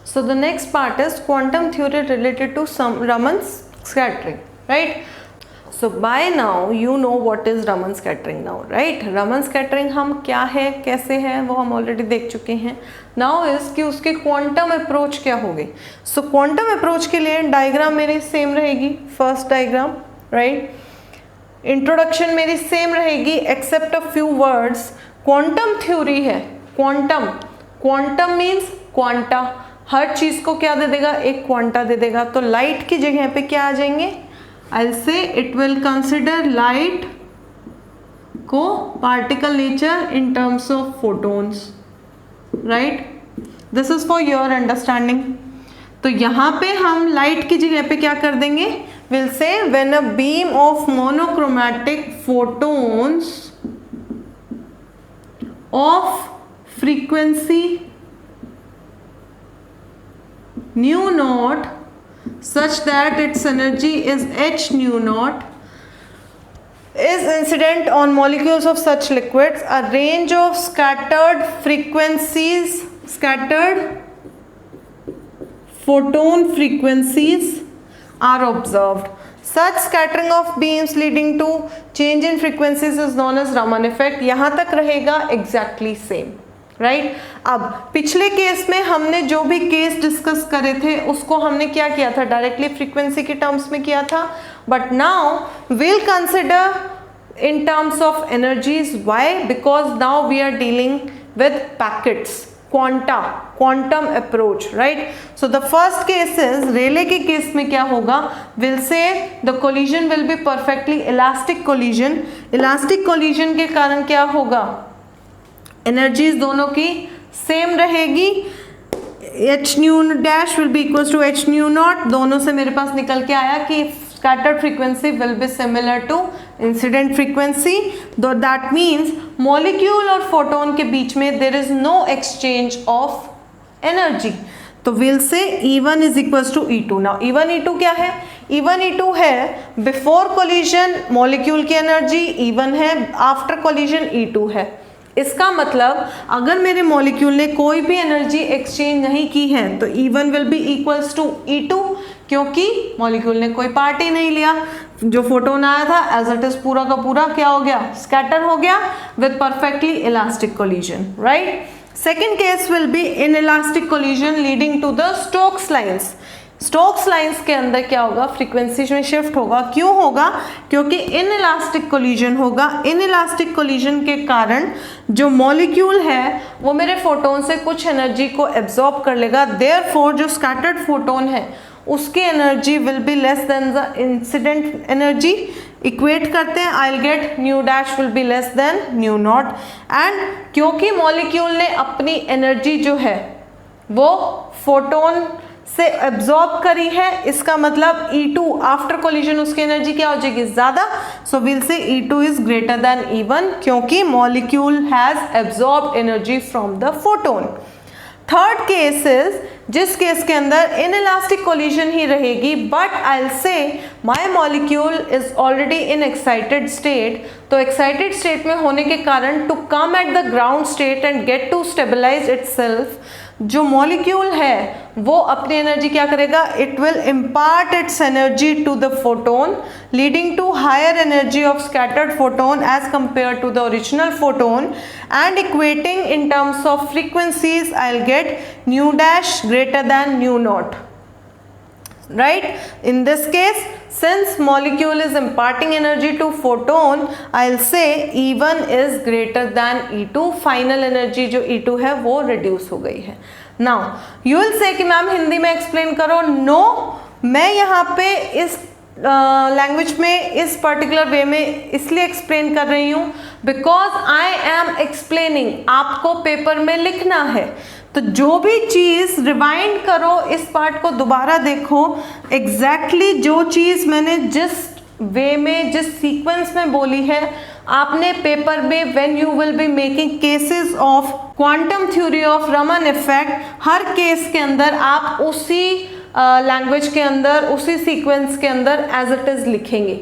So the next part is quantum theory related to some Raman's scattering, right? So by now you know what is Raman scattering now, right? Raman scattering हम क्या है, कैसे है, वो हम already देख चुके हैं. Now is कि उसके क्वांटम अप्रोच क्या होगी. So क्वांटम अप्रोच के लिए डायग्राम मेरी सेम रहेगी, फर्स्ट डायग्राम, राइट. इंट्रोडक्शन मेरी सेम रहेगी except a few words. Quantum theory है, क्वांटम, क्वांटम मीन्स क्वांटा, हर चीज को क्या दे देगा, एक क्वांटा दे देगा. तो लाइट की जगह पे क्या आ जाएंगे, I'll say it will consider light को particle nature in terms of photons, right? This is for your understanding. तो यहाँ पे हम लाइट की जगह पे क्या कर देंगे, we'll say when a beam of monochromatic photons of frequency nu naught such that its energy is h nu naught is incident on molecules of such liquids, a range of scattered frequencies, scattered photon frequencies are observed. Such scattering of beams leading to change in frequencies is known as Raman effect. यहाँ तक रहेगा exactly same, right. अब पिछले case में हमने जो भी case discuss करे थे उसको हमने क्या किया था, डायरेक्टली फ्रीक्वेंसी के टर्म्स में किया था. But now will consider in terms of energies. Why? Because now we are dealing with packets, quanta, quantum approach, right. So the first case is Rayleigh के केस में क्या होगा, will say the collision will be perfectly elastic collision. Elastic collision के कारण क्या होगा, energies दोनों की सेम रहेगी. H nu dash will be equal to h nu not. दोनों से मेरे पास निकल के आया कि scattered frequency will be similar to incident frequency. That means molecule और फोटोन के बीच में there is no exchange of energy. तो will say E1 is equal to E2. Now E1 E2 क्या है, E1 E2 है बिफोर कोलिजन मॉलिक्यूल की energy E1 है, आफ्टर कोलिजन E2 है. इसका मतलब अगर मेरे मॉलिक्यूल ने कोई भी एनर्जी एक्सचेंज नहीं की है तो E1 will be equals to E2, क्योंकि मॉलिक्यूल ने कोई पार्ट ही नहीं लिया. जो फोटोन आया था एज इट इज पूरा का पूरा क्या हो गया, स्कैटर हो गया with perfectly elastic collision, right. Second case will be inelastic collision leading to the Stokes lines. Stokes lines के अंदर क्या होगा, फ्रीक्वेंसी में शिफ्ट होगा. क्यों होगा, क्योंकि इन इलास्टिक कोलिजन होगा. इन इलास्टिक कोलिजन के कारण जो मॉलिक्यूल है वो मेरे फोटोन से कुछ एनर्जी को एब्जॉर्ब कर लेगा. देयरफॉर जो स्कैटर्ड फोटोन है उसकी energy will be less than the incident energy. Equate करते हैं, आई will get nu dash will be less than new not. And क्योंकि मॉलिक्यूल ने अपनी एनर्जी जो है वो फोटोन से एब्जॉर्ब करी है, इसका मतलब E2 आफ्टर कोलिजन उसकी एनर्जी क्या हो जाएगी, ज्यादा. सो विल से E2 is greater than E1 क्योंकि molecule has absorbed energy from the photon. Third case is जिस केस के अंदर इनइलास्टिक कोलिजन ही रहेगी but I will say my molecule is already in excited state. तो एक्साइटेड स्टेट में होने के कारण to come at the ground state and get to stabilize itself, जो मॉलिक्यूल है वो अपनी एनर्जी क्या करेगा, it will impart its energy to the photon leading to higher energy of scattered photon as compare to the original photon and equating in terms of frequencies I will get nu dash greater than nu naught, right. In this case, since molecule is imparting energy to photon, I'll say E1 is greater than E2. Final energy जो E2 है वो reduce हो गई है. Now you will say कि ma'am Hindi में explain करो. No, मैं यहाँ पे इस लैंग्वेज में इस पर्टिकुलर वे में इसलिए एक्सप्लेन कर रही हूँ बिकॉज आई एम एक्सप्लेनिंग. आपको पेपर में लिखना है तो जो भी चीज़ रिवाइंड करो, इस पार्ट को दोबारा देखो. एग्जैक्टली जो चीज़ मैंने जिस वे में जिस सीक्वेंस में बोली है आपने पेपर में when you will be making cases of quantum theory of Raman effect, her case के अंदर आप उसी लैंग्वेज के अंदर उसी सीक्वेंस के अंदर एज इट इज लिखेंगे.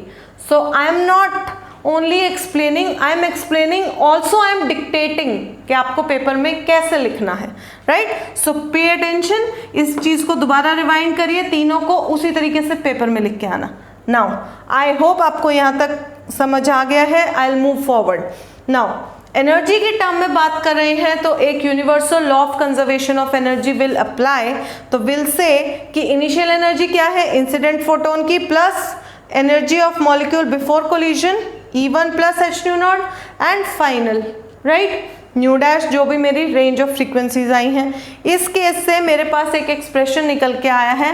So I am not only explaining, I am explaining, also I am dictating कि आपको पेपर में कैसे लिखना है, राइट। सो पे अटेंशन, इस चीज को दोबारा रिवाइंड करिए, तीनों को उसी तरीके से पेपर में लिख के आना। नाउ आई होप आपको यहाँ तक समझ आ गया है। I will move forward. Now energy की टर्म में बात कर रहे हैं तो एक universal law of conservation of energy will apply. तो विल से कि इनिशियल एनर्जी क्या है, इंसिडेंट फोटोन की plus energy of molecule before collision E1 plus h0 and final, right, new dash, जो भी मेरी रेंज ऑफ फ्रीक्वेंसीज आई हैं। इस केस से मेरे पास एक एक्सप्रेशन निकल के आया है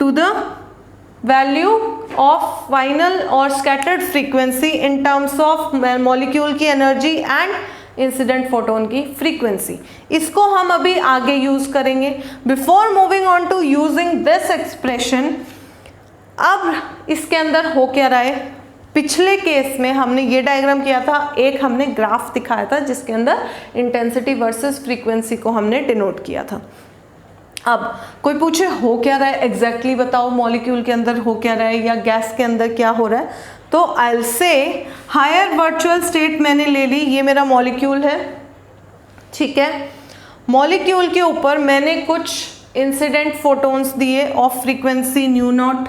to the value of final और scattered frequency in terms of molecule की एनर्जी एंड इंसिडेंट फोटोन की फ्रीक्वेंसी। इसको हम अभी आगे यूज करेंगे। Before moving on to using this expression, अब इसके अंदर हो क्या रहा है, पिछले केस में हमने ये डायग्राम किया था, एक हमने ग्राफ दिखाया था जिसके अंदर इंटेंसिटी वर्सेस फ्रीक्वेंसी को हमने डिनोट किया था। अब कोई पूछे हो क्या रहा है एग्जैक्टली बताओ, मॉलिक्यूल के अंदर हो क्या रहा है या गैस के अंदर क्या हो रहा है, तो I will say higher virtual state मैंने ले ली, ये मेरा मॉलिक्यूल है, ठीक है। मॉलिक्यूल के ऊपर मैंने कुछ इंसिडेंट फोटोन्स दिए of frequency new not,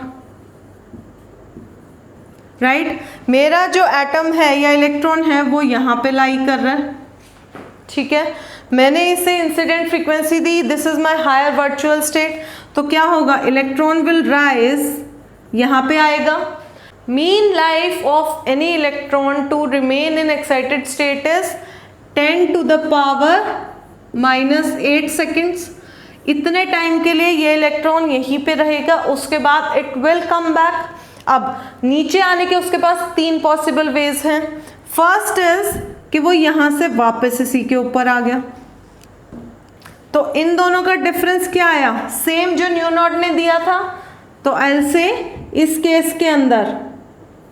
right. मेरा जो एटम है या इलेक्ट्रॉन है वो यहाँ पे लाई कर रहा है, ठीक है। मैंने इसे इंसिडेंट फ्रीक्वेंसी दी, this is my higher virtual state, तो क्या होगा, इलेक्ट्रॉन विल राइज, यहाँ पे आएगा। Mean life of any electron to remain in excited state is 10 to the power -8 seconds. इतने टाइम के लिए ये इलेक्ट्रॉन यहीं पे रहेगा, उसके बाद इट विल कम बैक। अब नीचे आने के उसके पास 3 पॉसिबल वेज हैं। फर्स्ट इज कि वो यहाँ से वापस इसी के ऊपर आ गया, तो इन दोनों का डिफरेंस क्या आया, सेम जो न्यू नॉट ने दिया था। तो आई विल से इस केस के अंदर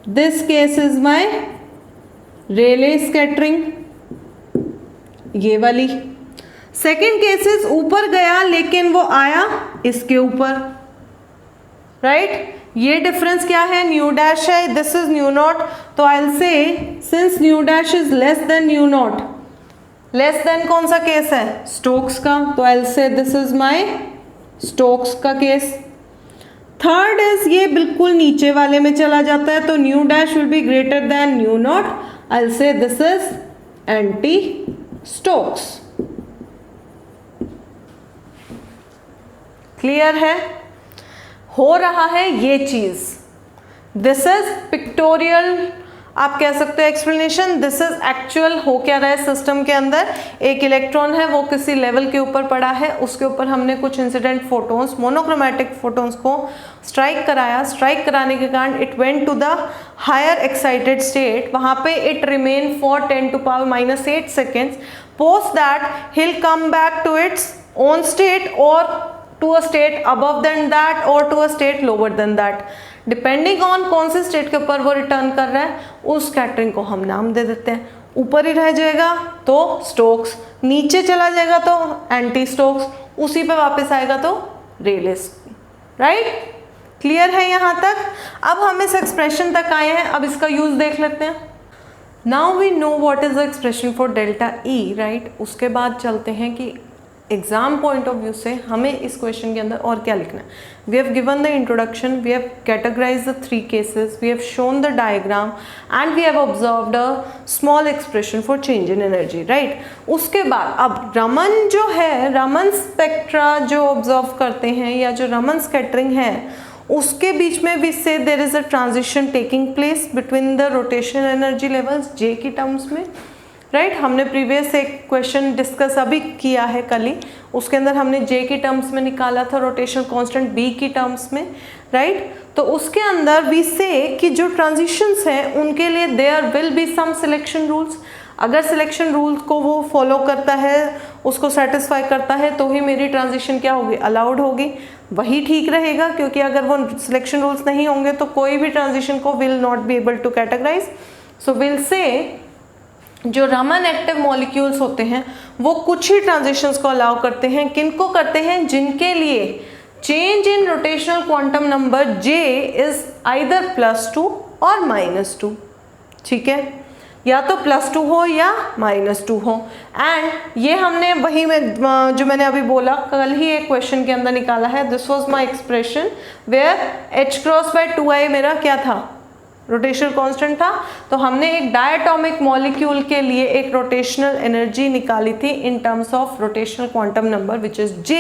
this case is my Rayleigh scattering, ये वाली। सेकेंड केसेस ऊपर गया लेकिन वो आया इसके ऊपर, राइट। ये डिफरेंस क्या है, न्यू डैश है, दिस इज न्यू नॉट। तो आई विल से since new dash is less than new not, less than कौन सा केस है, स्टोक्स का, तो आई विल से दिस इज माय स्टोक्स का केस। थर्ड इज ये बिल्कुल नीचे वाले में चला जाता है, तो new dash will be greater than new not, I will से this is anti Stokes. Clear है, हो रहा है ये चीज। दिस इज पिक्टोरियल, आप कह सकते हो एक्सप्लेनेशन, दिस इज एक्चुअल हो क्या रहा है सिस्टम के अंदर। एक इलेक्ट्रॉन है वो किसी लेवल के ऊपर पड़ा है, उसके ऊपर हमने कुछ इंसिडेंट फोटोन्स, मोनोक्रोमैटिक फोटोन्स को स्ट्राइक कराया। स्ट्राइक कराने के कारण it went to the higher excited state, वहाँ पे it remain for 10 to power -8 seconds. Post that he'll come back to its own state और to a state above than that or to a state lower than that, depending on कौन से state के ऊपर वो return कर रहा है, उस स्कैटरिंग को हम नाम दे देते हैं। ऊपर ही रह जाएगा तो स्टोक्स, नीचे चला जाएगा तो एंटी स्टोक्स, उसी पे वापस आएगा तो रेलेस, राइट। क्लियर है यहाँ तक। अब हम इस एक्सप्रेशन तक आए हैं, अब इसका यूज देख लेते हैं। Now we know what is the expression for delta E, right. उसके बाद चलते हैं कि एग्जाम पॉइंट ऑफ व्यू से हमें इस क्वेश्चन के अंदर और क्या लिखना है। We have given the introduction, we have categorize the 3 cases, we have shown the diagram and we have observed a small expression for change in energy, right. उसके बाद अब रमन जो है, रमन स्पेक्ट्रा जो ऑब्जर्व करते हैं या जो रमन स्कैटरिंग है, उसके बीच में भी से there is a transition taking place between the rotation energy levels J की टर्म्स में, राइट। हमने प्रीवियस एक क्वेश्चन डिस्कस अभी किया है कल ही, उसके अंदर हमने जे की टर्म्स में निकाला था, रोटेशन कांस्टेंट बी की टर्म्स में, राइट। तो उसके अंदर वी से कि जो ट्रांजिशंस हैं उनके लिए there will be some selection rules. अगर सिलेक्शन रूल को वो फॉलो करता है, उसको सेटिस्फाई करता है, तो ही मेरी ट्रांजिशन क्या होगी, अलाउड होगी, वही ठीक रहेगा। क्योंकि अगर वो सिलेक्शन रूल्स नहीं होंगे तो कोई भी ट्रांजिशन को will not be able to categorize. So will say जो रमन एक्टिव मॉलिक्यूल्स होते हैं वो कुछ ही ट्रांजिशंस को अलाउ करते हैं। किनको करते हैं, जिनके लिए change in rotational quantum number J is either +2 और -2, ठीक है। या तो +2 हो या -2 हो। एंड ये हमने वही में जो मैंने अभी बोला कल ही एक क्वेश्चन के अंदर निकाला है, this was my expression where h×2i मेरा क्या था, रोटेशनल कांस्टेंट था। तो हमने एक डायटोमिक मॉलिक्यूल के लिए एक रोटेशनल एनर्जी निकाली थी in terms of rotational quantum number which is J,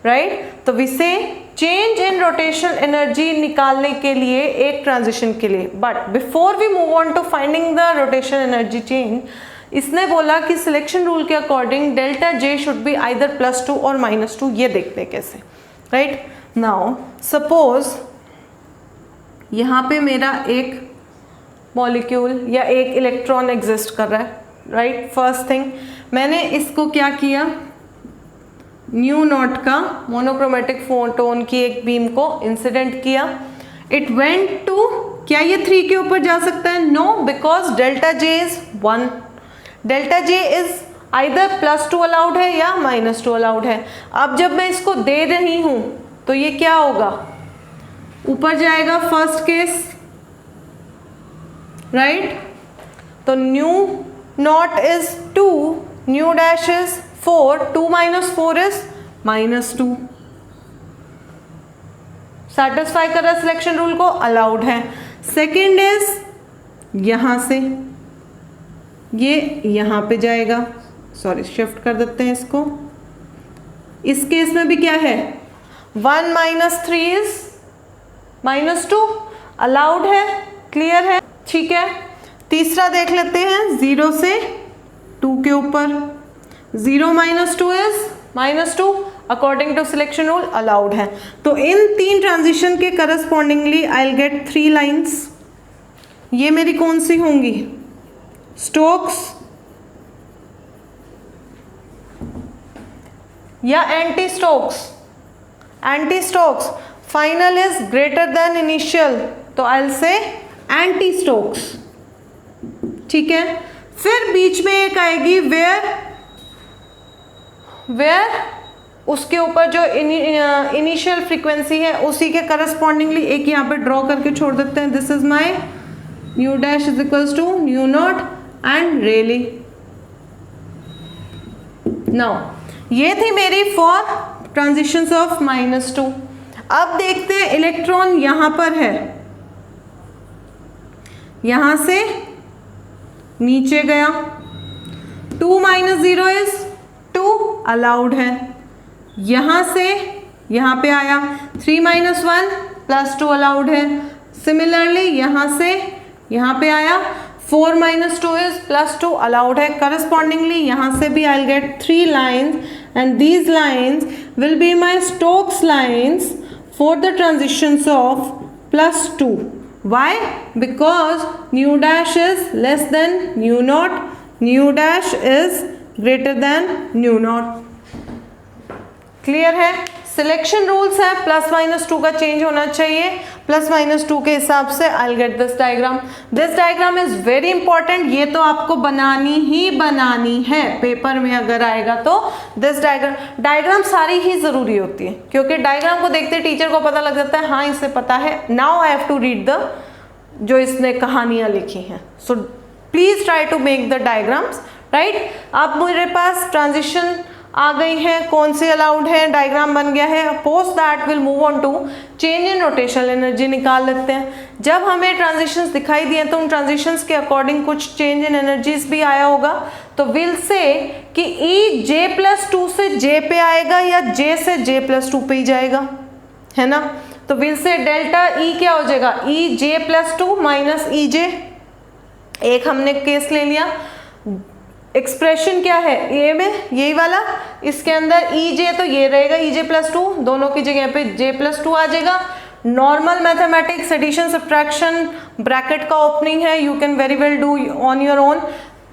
right. तो विसे चेंज इन रोटेशनल एनर्जी निकालने के लिए एक ट्रांजिशन के लिए, but before we move on to finding the rotational energy change, इसने बोला कि सिलेक्शन रूल के according delta J should be either +2 और -2। ये देखते हैं कैसे, राइट। नाउ सपोज यहाँ पे मेरा एक मॉलिक्यूल या एक इलेक्ट्रॉन एग्जिस्ट कर रहा है, राइट। फर्स्ट थिंग मैंने इसको क्या किया, μ0 का मोनोक्रोमेटिक फोटोन की एक बीम को इंसिडेंट किया। इट वेंट टू, क्या ये 3 के ऊपर जा सकता है? No, because delta J is 1। Delta J is either +2 allowed है या -2 अलाउड है। अब जब मैं इसको दे रही हूं तो ये क्या होगा, ऊपर जाएगा फर्स्ट केस, राइट। तो μ0 इज 2, μ' इज 4, 2 - 4 इज -2। सेटिस्फाई कर रहा सिलेक्शन रूल को, अलाउड है। सेकेंड इज यहां से ये यहां पे जाएगा, सॉरी शिफ्ट कर देते हैं इसको। इस केस में भी क्या है, 1 - 3 इज -2, अलाउड है, क्लियर है, ठीक है। तीसरा देख लेते हैं, 0 से 2 के ऊपर, 0 - 2 is -2, according to selection rule allowed है। तो इन 3 ट्रांजिशन के correspondingly I will get 3 lines. ये मेरी कौन सी होंगी, स्टोक्स या anti Stokes? Anti Stokes. Final is greater than initial, तो I will say anti Stokes, ठीक है। फिर बीच में एक आएगी वेयर उसके ऊपर जो इनिशियल फ्रीक्वेंसी है उसी के करस्पॉन्डिंगली एक यहाँ पे ड्रॉ करके छोड़ देते हैं। This is my μ' is equals to μ0 and Rayleigh. Now ये थी मेरी फॉर ट्रांजिशंस ऑफ -2। अब देखते हैं इलेक्ट्रॉन यहां पर है, यहां से नीचे गया, 2 - 0 इज 2, अलाउड है। यहां से यहां पे आया, 3 - 1 +2 अलाउड है। सिमिलरली यहां से यहां पे आया, 4 - 2 इज +2 अलाउड है। करस्पॉन्डिंगली यहां से भी I will get 3 lines and these lines will be my Stokes lines for the transitions of +2. Why? Because μ' is less than μ0, μ' is greater than μ0. Clear है? सिलेक्शन रूल्स है, +-2 का चेंज होना चाहिए, +-2 के हिसाब से आई will get this diagram. This diagram is very important, ये तो आपको बनानी ही बनानी है पेपर में अगर आएगा तो। दिस डायग्राम सारी ही जरूरी होती है, क्योंकि डायग्राम को देखते टीचर को पता लग जाता है हाँ इसे पता है। Now I have to read the जो इसने कहानियां लिखी हैं, so please try to make the diagrams, right. अब मेरे पास ट्रांजिशन आ गई है, कौन सी अलाउड है, डायग्राम बन गया है। Post that will move on to change in rotational energy निकाल लेते हैं। जब हमें ट्रांजिशंस दिखाई दिए तो उन ट्रांजिशंस के अकॉर्डिंग कुछ चेंज इन एनर्जीज भी आया होगा। तो विल से कि ई J+2 से J पे आएगा या J से J+2 पे ही जाएगा, है ना। तो विल से डेल्टा ई क्या हो जाएगा, ई J+2 माइनस ई J। एक हमने केस ले लिया, एक्सप्रेशन क्या है ए में, यही वाला, इसके अंदर EJ तो ये रहेगा EJ+2, दोनों की जगह पे J+2 आ जाएगा। Normal mathematics addition subtraction bracket का ओपनिंग है, you can very well do on your own,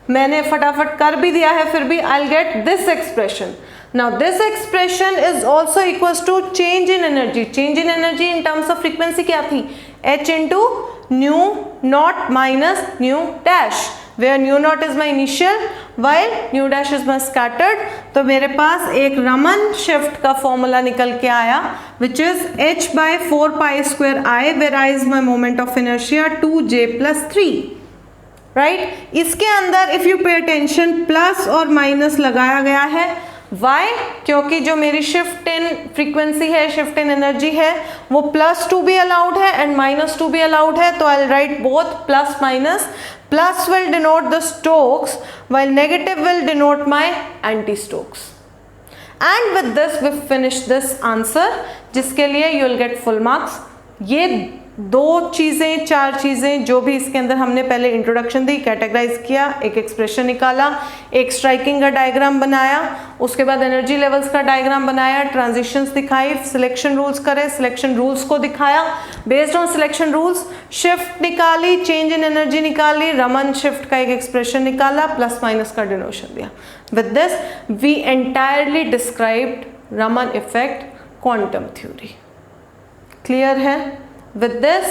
मैंने फटाफट कर भी दिया है, फिर भी I will get this expression. Now this expression is also equals to change in energy. Change in energy in terms of frequency क्या थी, h into μ0 minus μ', where μ0 is my initial while μ' is my scattered। तो मेरे पास एक Raman shift का formula निकल के आया which is h/4π² I, where I is my moment of inertia 2J+3। Right. इसके अंदर if you pay attention plus और माइनस लगाया गया है। वाई? क्योंकि जो मेरी शिफ्ट इन फ्रीक्वेंसी है, शिफ्ट इन एनर्जी है, वो +2 भी अलाउड है एंड -2 भी अलाउड है। तो I write both plus minus. Plus will denote the Stokes while negative will denote my anti-Stokes. And with this we finish this answer, जिसके लिए you will get full marks. ये 2 चीज़ें 4 चीज़ें जो भी इसके अंदर हमने पहले इंट्रोडक्शन दी, कैटेगराइज किया, एक एक्सप्रेशन निकाला, एक स्ट्राइकिंग का डायग्राम बनाया, उसके बाद एनर्जी लेवल्स का डायग्राम बनाया, ट्रांजिशंस दिखाई, सिलेक्शन रूल्स करे, सिलेक्शन रूल्स को दिखाया, based on selection rules shift निकाली, चेंज इन एनर्जी निकाली, रमन शिफ्ट का एक एक्सप्रेशन निकाला, प्लस माइनस का डिनोशन दिया। With this we entirely described Raman effect quantum theory. Clear है? With this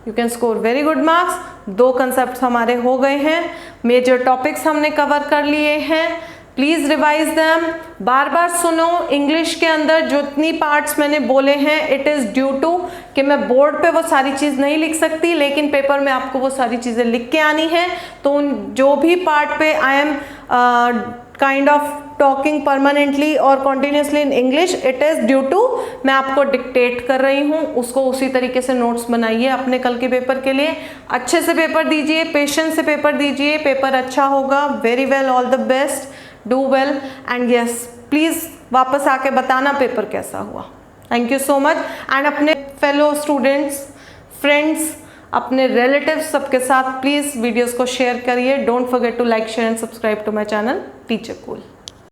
you can score very good marks. 2 concept हमारे हो गए हैं, मेजर टॉपिक्स हमने कवर कर लिए हैं। प्लीज रिवाइज देम, बार बार सुनो। इंग्लिश के अंदर जितनी पार्ट्स मैंने बोले हैं, इट इज़ ड्यू टू कि मैं बोर्ड पे वो सारी चीज़ नहीं लिख सकती, लेकिन पेपर में आपको वो सारी चीज़ें लिख के आनी है। तो उन जो भी पार्ट पे I am kind of talking permanently और continuously in English, it is due to मैं आपको डिक्टेट कर रही हूँ, उसको उसी तरीके से नोट्स बनाइए अपने कल के पेपर के लिए। अच्छे से पेपर दीजिए, पेशेंस से पेपर दीजिए, पेपर अच्छा होगा। Very well, all the best, do well and yes, please वापस आके बताना पेपर कैसा हुआ। Thank you so much. And अपने फेलो स्टूडेंट्स, फ्रेंड्स, अपने रिलेटिव्स सबके साथ प्लीज़ वीडियोस को शेयर करिए। Don't forget to like, share and subscribe to my channel teacher cool.